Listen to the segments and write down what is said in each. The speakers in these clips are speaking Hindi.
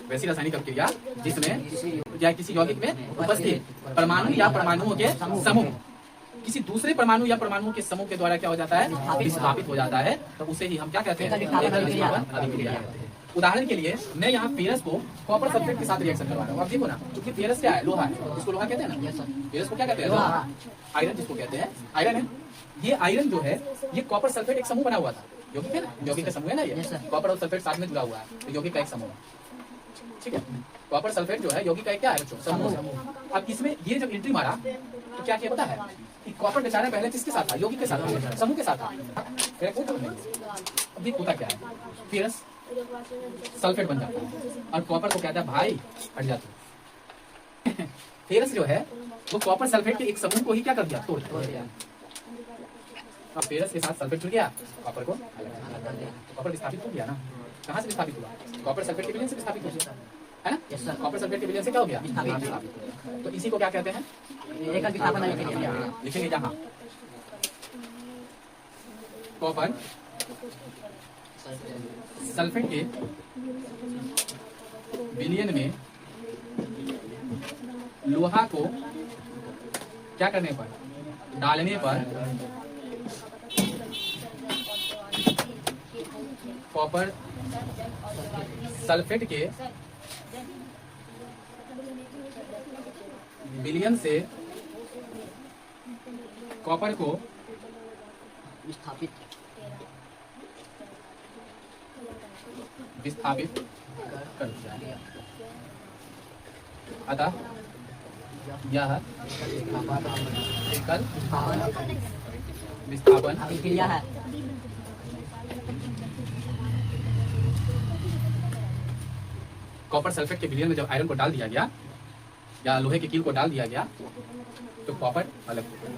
वैसी रासायनिक अभिक्रिया जिसमें या किसी यौगिक में उपस्थित परमाणु या परमाणुओं के समूह किसी दूसरे परमाणु या परमाणुओं के समूह के द्वारा क्या हो जाता है, विस्थापित हो जाता है, तो उसे ही हम क्या कहते हैं, एकल विस्थापन अभिक्रिया कहते हैं। उदाहरण के लिए मैं यहाँ फेरस को कॉपर सल्फेट के साथ रिएक्शन करवा रहा हूँ। आप देखो ना, क्योंकि फेरस क्या है, लोहा है, इसको लोहा कहते हैं ना, फेरस को क्या कहते हैं, लोहा। आयरन जिसको कहते हैं, आयरन है। ये आयरन जो है, ये कॉपर सल्फेट एक समूह बना हुआ था, यौगिक है ना, यौगिक का समूह है ना, ये कॉपर और सल्फेट साथ में जुड़ा हुआ है, तो यौगिक का एक समूह है। ठीक है, कॉपर सल्फेट जो है यौगिक का एक क्या है बच्चों, समूह। अब इसमें ये जब एंट्री मारा तो क्या किया पता है कि कॉपर बेचारा पहले किसके साथ था, यौगिक के साथ था, समूह के साथ था। अब होता क्या है, फेरस सल्फेट बन जाता है और कॉपर को कहता है भाई हट जा तू। फेरस जो है वो कॉपर सल्फेट के एक समूह को ही क्या कर दिया, तोड़ दिया। अब फेरस के साथ सल्फेट जुड़ गया, कॉपर को कॉपर विस्थापित हो गया ना। कहाँ से विस्थापित हुआ, कॉपर सल्फेट के विलयन से विस्थापित हो गया है ना। कॉपर सल्फेट के विलयन से क्या हो गया, विस्थापित। तो इसी को क्या कहते हैं, एकल विस्थापन अभिक्रिया। लिखेंगे जहाँ कॉपर सल्फेट के विलयन में लोहा को क्या करने पर, डालने पर कॉपर सल्फेट के विलयन से कॉपर को विस्थापित कर दिया। अतः यह एकल विस्थापन अभिक्रिया है। कॉपर सल्फेट के विलयन में जब आयरन को डाल दिया गया या लोहे के कील को डाल दिया गया तो कॉपर अलग हो गया,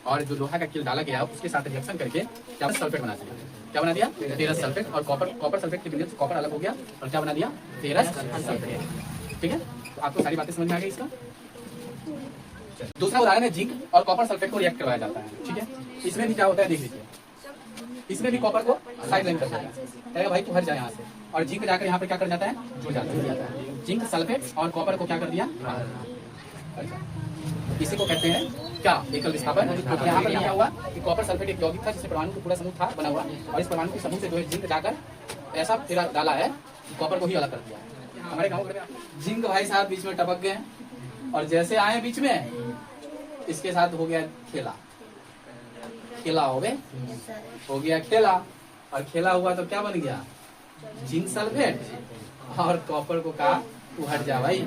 और जो लोहा का कील डाला गया उसके साथ रिएक्शन करके क्या सल्फेट बना दिया, क्या बना दिया, फेरस सल्फेट। और कॉपर सल्फेट के विलयन से कॉपर अलग हो गया और क्या बना दिया, फेरस सल्फेट। ठीक है, तो आपको सारी बातें समझ में आ गई इसका। दूसरा उदाहरण है जिंक और कॉपर सल्फेट को रिएक्ट करवाया जाता है। ठीक है, इसमें भी क्या होता है देख लीजिए, इसमें भी कॉपर को साइड लाइन कर देता है, भाई तू हट जा यहाँ से, और जिंक जाकर यहाँ पे क्या कर जाता है, जुड़ जाता है। जिंक सल्फेट और कॉपर को क्या कर दिया, इसी को कहते हैं क्या, एकल विस्थापन। तो यहाँ पर क्या हुआ कि कॉपर सल्फेट एक यौगिक था जिससे परमाणु का पूरा समूह था बना हुआ, और इस परमाणु के समूह से जो है जिंक जाकर ऐसा तेरा डाला है कि कॉपर को ही अलग कर दिया। हमारे गाँव में जिंक भाई साहब बीच में टपक गए और जैसे आए बीच में इसके साथ हो गया खेला, खेला हो गया खेला, और खेला हुआ तो क्या बन गया, जिंक सल्फेट, और कॉपर को कहा तू हट जा भाई,